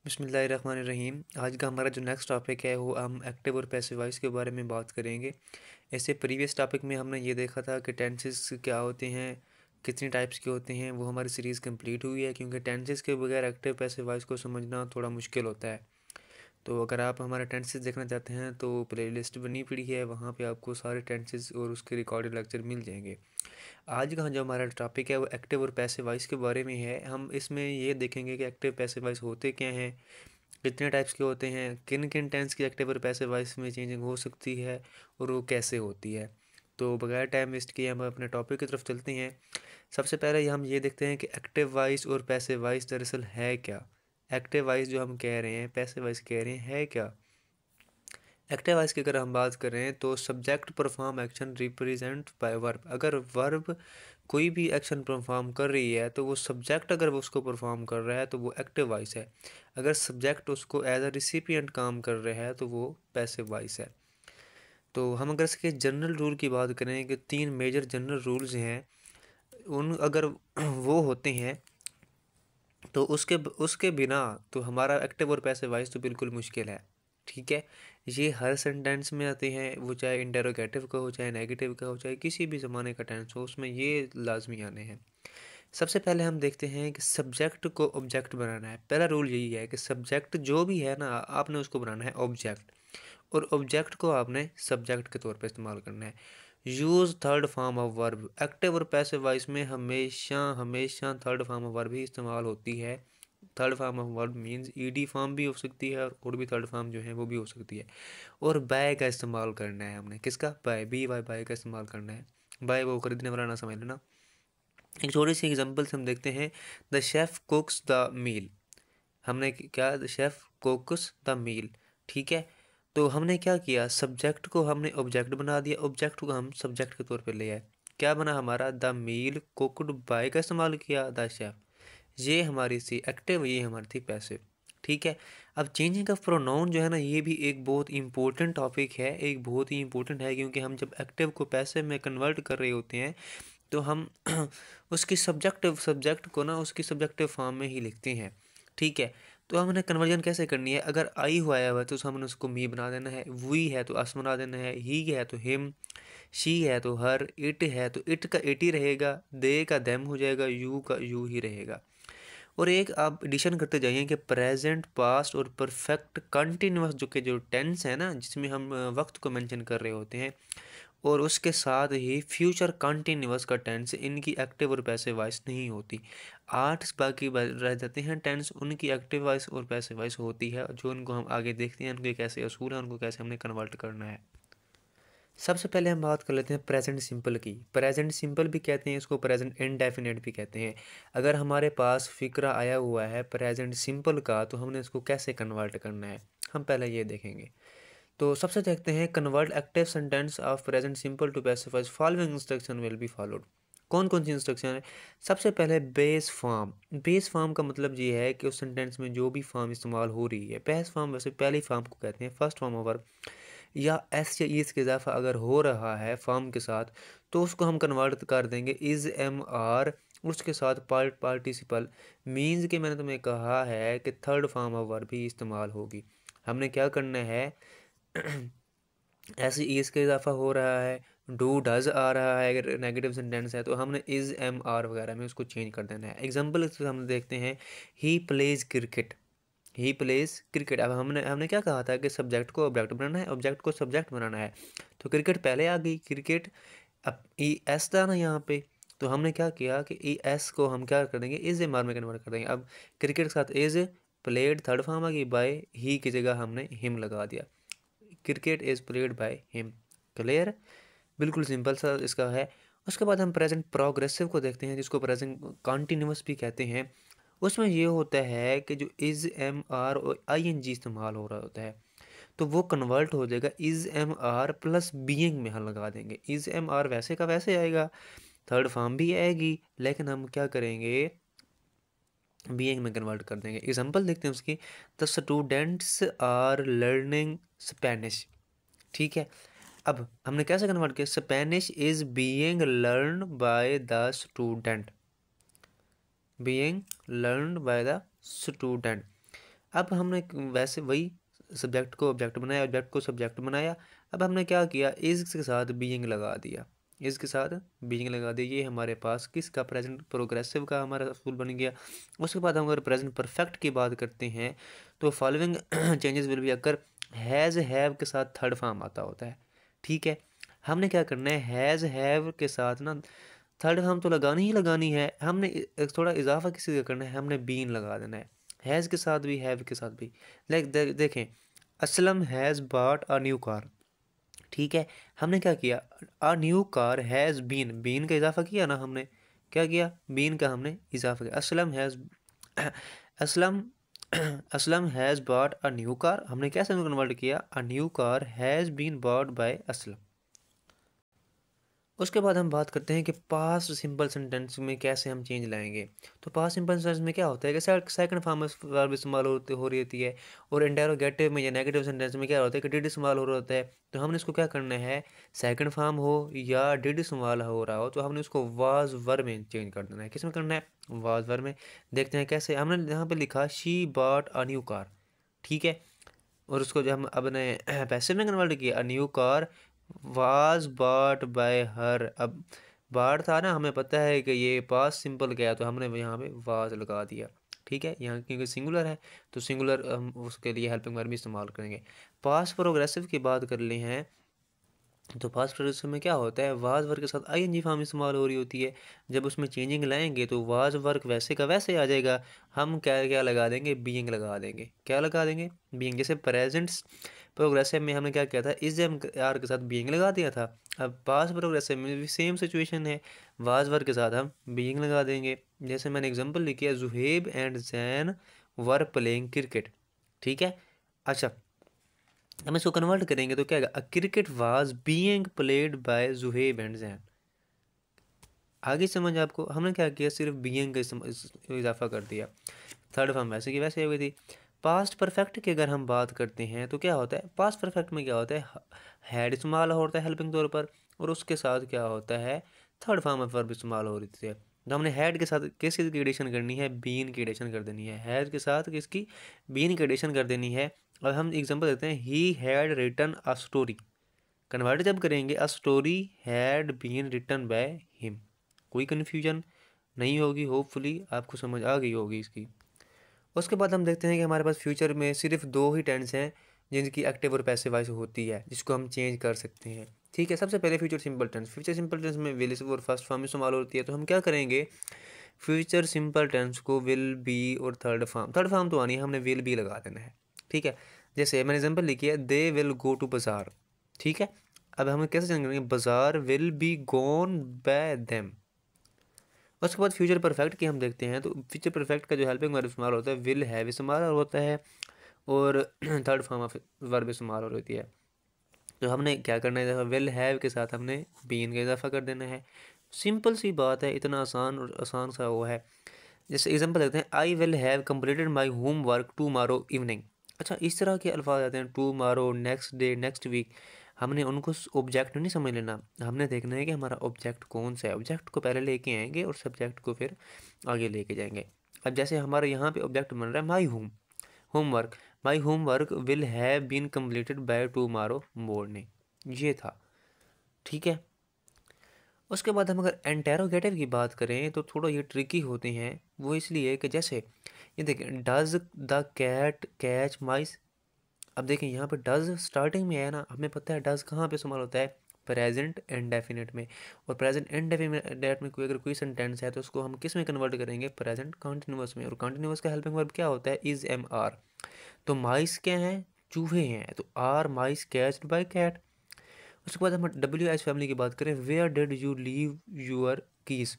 बिस्मिल्लाहिर्रहमानिर्रहीम। आज का हमारा जो नेक्स्ट टॉपिक है वो हम एक्टिव और पैसिव वॉइस के बारे में बात करेंगे। ऐसे प्रीवियस टॉपिक में हमने ये देखा था कि टेंसेस क्या होते हैं, कितनी टाइप्स के होते हैं। वो हमारी सीरीज़ कंप्लीट हुई है क्योंकि टेंसेस के बगैर एक्टिव पैसिव वॉइस को समझना थोड़ा मुश्किल होता है। तो अगर आप हमारा टेंसेस देखना चाहते हैं तो प्लेलिस्ट बनी पड़ी है, वहाँ पे आपको सारे टेंसेस और उसके रिकॉर्डेड लेक्चर मिल जाएंगे। आज का जो हमारा टॉपिक है वो एक्टिव और पैसिव वॉइस के बारे में है। हम इसमें ये देखेंगे कि एक्टिव पैसिव वॉइस होते क्या हैं, कितने टाइप्स के होते हैं, किन किन टेंस की एक्टिव और पैसिव वॉइस में चेंजिंग हो सकती है और वो कैसे होती है। तो बगैर टाइम वेस्ट किए हम अपने टॉपिक की तरफ चलते हैं। सबसे पहले हम ये देखते हैं कि एक्टिव वॉइस और पैसिव वॉइस दरअसल है क्या। एक्टिव वॉइस जो हम कह रहे हैं, पैसिव वॉइस कह रहे हैं, है क्या। एक्टिव वॉइस की अगर हम बात करें तो subject perform action represent by verb. अगर वर्ब कोई भी एक्शन परफॉर्म कर रही है तो वो सब्जेक्ट अगर वो उसको परफॉर्म कर रहा है तो वो एक्टिव वॉइस है। अगर सब्जेक्ट उसको एज अ रिसिपिएंट काम कर रहा है तो वो पैसिव वॉइस है। तो हम अगर इसके जनरल रूल की बात करें कि तीन मेजर जनरल रूल्स हैं, उन अगर वो होते हैं तो उसके उसके बिना तो हमारा एक्टिव और पैसिव वॉइस तो बिल्कुल मुश्किल है। ठीक है, ये हर सेंटेंस में आते हैं, वो चाहे इंटेरोगेटिव का हो, चाहे नेगेटिव का हो, चाहे किसी भी ज़माने का टेंस हो, उसमें ये लाजमी आने हैं। सबसे पहले हम देखते हैं कि सब्जेक्ट को ऑब्जेक्ट बनाना है। पहला रूल यही है कि सब्जेक्ट जो भी है ना, आपने उसको बनाना है ऑब्जेक्ट, और ऑब्जेक्ट को आपने सब्जेक्ट के तौर पे इस्तेमाल करना है। Use third form of verb. Active और पैसिव वॉइस में हमेशा हमेशा थर्ड फॉर्म ऑफ वर्ब ही इस्तेमाल होती है। Third form of verb means ED form भी हो सकती है और भी थर्ड फॉर्म जो है वो भी हो सकती है। और बाय का इस्तेमाल करना है हमने, किसका, बाय, बी वाई, बाय का इस्तेमाल करना है। बाय वो खरीदने वाला ना समझ लेना। एक छोटी सी एग्जांपल से हम देखते हैं, the chef cooks the meal. हमने क्या, the chef cooks the meal. ठीक है, तो हमने क्या किया, सब्जेक्ट को हमने ऑब्जेक्ट बना दिया, ऑब्जेक्ट को हम सब्जेक्ट के तौर पे ले आए। क्या बना हमारा, द मील कुक्ड बाय का इस्तेमाल किया द शेफ। ये हमारी थी एक्टिव, ये हमारी थी पैसिव। ठीक है, अब चेंजिंग ऑफ प्रोनाउन जो है ना, ये भी एक बहुत इंपॉर्टेंट टॉपिक है, एक बहुत ही इंपॉर्टेंट है, क्योंकि हम जब एक्टिव को पैसिव में कन्वर्ट कर रहे होते हैं तो हम उसकी सब्जेक्ट को ना उसकी सब्जेक्टिव फॉर्म में ही लिखते हैं। ठीक है, तो हमने कन्वर्जन कैसे करनी है, अगर आई हुआ है तो हमने उसको मी बना देना है, वी है तो अस बना देना है, ही है तो हिम, शी है तो हर, इट है तो इट का इट ही रहेगा, दे का देम हो जाएगा, यू का यू ही रहेगा। और एक आप एडिशन करते जाइए कि प्रेजेंट, पास्ट और परफेक्ट कंटिन्यूअस जो टेंस है ना, जिसमें हम वक्त को मेंशन कर रहे होते हैं, और उसके साथ ही फ्यूचर कंटिन्यूअस का टेंस, इनकी एक्टिव और पैसिव वॉइस नहीं होती। 8 बाकी रह जाते हैं टेंस, उनकी एक्टिव वॉइस और पैसिव वॉइस होती है, जो उनको हम आगे देखते हैं, उनके कैसे असूल हैं, उनको कैसे हमने कन्वर्ट करना है। सबसे पहले हम बात कर लेते हैं प्रेजेंट सिंपल की। प्रेजेंट सिंपल भी कहते हैं इसको, प्रेजेंट इनडेफिनेट भी कहते हैं। अगर हमारे पास फिक्रा आया हुआ है प्रेजेंट सिंपल का, तो हमने इसको कैसे कन्वर्ट करना है, हम पहले ये देखेंगे। तो सबसे देखते हैं, convert active sentence of present simple to passive voice, following instruction will be followed. कौन कौन सी इंस्ट्रक्शन है। सबसे पहले बेस फॉर्म। बेस फॉर्म का मतलब ये है कि उस सेंटेंस में जो भी फॉर्म इस्तेमाल हो रही है, बेस फॉर्म वैसे पहली फॉर्म को कहते हैं फर्स्ट फॉर्म ओवर, या एस या ईज के इजाफा अगर हो रहा है फॉर्म के साथ तो उसको हम कन्वर्ट कर देंगे इज़ एम आर, उसके साथ पार्टिसिपल। मीन्स कि मैंने तुम्हें कहा है कि थर्ड फॉर्म ऑफ वर्ब भी इस्तेमाल होगी। हमने क्या करना है, ऐसे ईज का इजाफा हो रहा है, डू डज आ रहा है, अगर नेगेटिव सेंटेंस है तो हमने इज़ एम आर वगैरह में उसको चेंज कर देना है। एग्जाम्पल हम देखते हैं, he plays cricket, he plays cricket. अब हमने हमने क्या कहा था कि सब्जेक्ट को ऑब्जेक्ट बनाना है, ऑब्जेक्ट को सब्जेक्ट बनाना है, तो क्रिकेट पहले आ गई, क्रिकेट। अब ई एस था ना यहाँ पे, तो हमने क्या किया कि ई एस को हम क्या कर देंगे, इज एम आर में कन्वर्ट कर देंगे। अब क्रिकेट के साथ इज प्लेड थर्ड फॉर्म आ गई, बाय ही की जगह हमने हिम लगा दिया, cricket is played by him. Clear, बिल्कुल सिंपल सा इसका है। उसके बाद हम प्रेजेंट प्रोग्रेसिव को देखते हैं, जिसको प्रेजेंट कॉन्टीन्यूअस भी कहते हैं। उसमें ये होता है कि जो इज़ एम आर और आई एन जी इस्तेमाल हो रहा होता है, तो वो कन्वर्ट हो जाएगा is am are plus being में हम लगा देंगे। इज़ एम आर वैसे का वैसे आएगा, थर्ड फॉर्म भी आएगी, लेकिन हम क्या करेंगे, बीइंग में कन्वर्ट कर देंगे। एग्जांपल देखते हैं उसकी, the students are learning Spanish. ठीक है, अब हमने कैसे कन्वर्ट किया, Spanish is being learn by the student, being learn by the student. अब हमने वैसे वही सब्जेक्ट को ऑब्जेक्ट बनाया, ऑब्जेक्ट को सब्जेक्ट बनाया। अब हमने क्या किया, इज के साथ बीइंग लगा दिया, इज के साथ बीइंग लगा दी। ये हमारे पास किसका, प्रेजेंट प्रोग्रेसिव का हमारा फूल बन गया। उसके बाद हम अगर प्रेजेंट परफेक्ट की बात करते हैं तो following changes will be occur. Has have के साथ थर्ड फॉर्म आता होता है, ठीक है। हमने क्या करना है, हैज़ हैव के साथ ना थर्ड फॉर्म तो लगानी ही लगानी है, हमने थोड़ा इजाफा किसी का करना है, हमने बीन लगा देना है। हैज़ के साथ भी, हैव के साथ भी। देखें, Aslam has bought a new car, ठीक है। हमने क्या किया, a new car has been, been का इजाफा किया ना हमने, क्या किया, बीन का हमने इजाफा किया। Aslam has Aslam Aslam has bought a new car, हमने कैसे कन्वर्ट किया, a new car has been bought by Aslam. उसके बाद हम बात करते हैं कि पास्ट सिंपल सेंटेंस में कैसे हम चेंज लाएंगे। तो पास्ट सिंपल सेंटेंस में क्या होता है कि सेकंड फॉर्म वर्ब इस्तेमाल हो रही होती है, और इंटेरोगेटिव में या नेगेटिव सेंटेंस में क्या होता है कि डिड इस्तेमाल हो रहा होता है। तो हमने इसको क्या करना है, सेकंड फॉर्म हो या डिड इस्तेमाल हो रहा हो तो हमने उसको वाज वर्ब में चेंज कर देना है। किस में करना है, वाज वर्ब में। देखते हैं कैसे। हमने यहाँ पर लिखा she bought a new car, ठीक है, और उसको जो हम अपने पैसे में कन्वर्ट किया, a new car was bought by हर। अब बार था ना, हमें पता है कि ये पास सिंपल गया तो हमने यहाँ पे वाज लगा दिया, ठीक है। यहाँ क्योंकि सिंगुलर है तो सिंगुलर हम उसके लिए हेल्पिंग वर्ब भी इस्तेमाल करेंगे। पास प्रोग्रेसिव की बात कर ली हैं तो पास्ट प्रोग्रेसिव में क्या होता है, वाज वर्क के साथ आईएनजी फॉर्म इस्तेमाल हो रही होती है। जब उसमें चेंजिंग लाएंगे तो वाज वर्क वैसे का वैसे आ जाएगा। हम क्या क्या लगा देंगे, बीइंग लगा देंगे। क्या लगा देंगे, बीइंग। जैसे प्रेजेंट प्रोग्रेसिव में हमने क्या किया था, इज एम आर के साथ बीइंग लगा दिया था। अब पास्ट प्रोग्रेसिव में भी सेम सिचुएशन है, वाज वर्क के साथ हम बीइंग लगा देंगे। जैसे मैंने एग्जांपल लिखी है, Zuheb and Jain were playing cricket, ठीक है। अच्छा, हम इसको कन्वर्ट करेंगे तो क्या आएगा, cricket was being played by Zuheb and Jain. आगे समझ आपको, हमने क्या किया, सिर्फ बीइंग का इजाफा कर दिया। थर्ड फॉर्म वैसे की वैसे हो गई थी। पास्ट परफेक्ट की अगर हम बात करते हैं तो क्या होता है, पास्ट परफेक्ट में क्या होता है, हैड इस्तेमाल होता है हेल्पिंग तौर पर, और उसके साथ क्या होता है, थर्ड फॉर्म ऑफ वर्ब इस्तेमाल हो रही थी। तो हमने हैड के साथ किस चीज़ की एडिशन करनी है, बीन की एडिशन कर देनी है। हैड के साथ किसकी, बीन की एडिशन कर देनी है। और हम एग्जांपल देते हैं, he had written a story. Convert जब करेंगे, a story had been written by him. कोई कन्फ्यूजन नहीं होगी, होपफुली आपको समझ आ गई होगी इसकी। उसके बाद हम देखते हैं कि हमारे पास फ्यूचर में सिर्फ दो ही टेंस हैं जिनकी एक्टिव और पैसिव वॉइस होती है, जिसको हम चेंज कर सकते हैं, ठीक है। सबसे पहले future simple tense. Future simple tense में विल और फर्स्ट फॉर्म इस्तेमाल होती है। तो हम क्या करेंगे, फ्यूचर सिंपल टेंस को विल बी और थर्ड फॉर्म तो आनी है, हमने विल बी लगा देना है, ठीक है। जैसे मैंने एग्जांपल लिखी है, दे विल गो टू बाजार, ठीक है। अब हम कैसे चेंज करेंगे, बाजार will be gone by them. उसके बाद फ्यूचर परफेक्ट की हम देखते हैं तो फ्यूचर परफेक्ट का जो हेल्पिंग वर्ब इस्तेमाल होता है, विल हैव इस्तेमाल होता है, और थर्ड फॉर्म ऑफ वर्ब इस्तेमाल हो रही है। तो हमने क्या करना है, विल हैव के साथ हमने बीन का इजाफा कर देना है। सिंपल सी बात है, इतना आसान और आसान सा वो है। जैसे एग्जांपल देते हैं, I will have completed my home work tomorrow evening. अच्छा, इस तरह के अल्फाज आते हैं, tomorrow, next day, next week. हमने उनको ऑब्जेक्ट नहीं समझ लेना, हमने देखना है कि हमारा ऑब्जेक्ट कौन सा है। ऑब्जेक्ट को पहले लेके आएंगे और सब्जेक्ट को फिर आगे लेके जाएंगे। अब जैसे हमारे यहाँ पे ऑब्जेक्ट बन रहा है my homework. My homework will have been completed by tomorrow morning, ये था, ठीक है। उसके बाद हम अगर इंटेरोगेटिव की बात करें तो थोड़ा ये ट्रिकी होते हैं। वो इसलिए कि जैसे ये देखें, डज द कैट कैच माइस। अब देखें यहाँ पे डज स्टार्टिंग में है ना, हमें पता है डज कहाँ पे इस्तेमाल होता है, प्रेजेंट इंडेफिनिट में। और प्रेजेंट इंडेफिनिट में कोई अगर कोई सेंटेंस है तो उसको हम किस में कन्वर्ट करेंगे, प्रेजेंट कंटिन्यूअस में। और कंटिन्यूअस का हेल्पिंग वर्ब क्या होता है, इज एम आर। तो माइस क्या हैं, चूहे हैं, तो are mice catched by cat. उसके बाद हम डब्ल्यू एच फैमिली की बात करें, where did you leave your keys,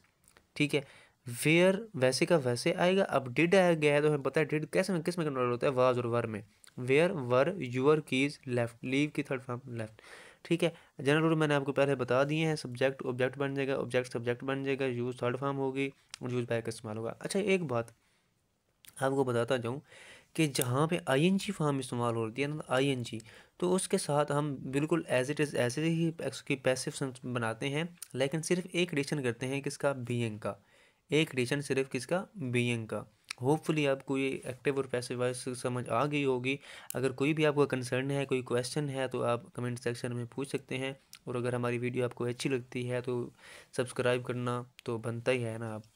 ठीक है। वेयर वैसे का वैसे आएगा। अब डिड आ गया है तो हमें पता है डिड कैसे में किस में कन्वर्ट होता है, वाज और वर में। Where were your keys left, leave की थर्ड फॉर्म लेफ्ट, ठीक है। जनरल रूल मैंने आपको पहले बता दिए हैं, सब्जेक्ट ऑब्जेक्ट बन जाएगा, ऑब्जेक्ट सब्जेक्ट बन जाएगा, यूज थर्ड फॉर्म होगी और यूज बाय का इस्तेमाल होगा। अच्छा, एक बात आपको बताता जाऊँ कि जहाँ पे आईएनजी फॉर्म इस्तेमाल होती है ना, आईएनजी, तो उसके साथ हम बिल्कुल एज इट इज़ ऐसे ही उसकी पैसिव सेंस बनाते हैं, लेकिन सिर्फ एक एडिशन करते हैं किसका, बीइंग का। एक एडिशन सिर्फ किसका, बीइंग का। होपफुली आपको ये एक्टिव और पैसिव वॉइस समझ आ गई होगी। अगर कोई भी आपका कंसर्न है, कोई क्वेश्चन है, तो आप कमेंट सेक्शन में पूछ सकते हैं। और अगर हमारी वीडियो आपको अच्छी लगती है तो सब्सक्राइब करना तो बनता ही है ना आप।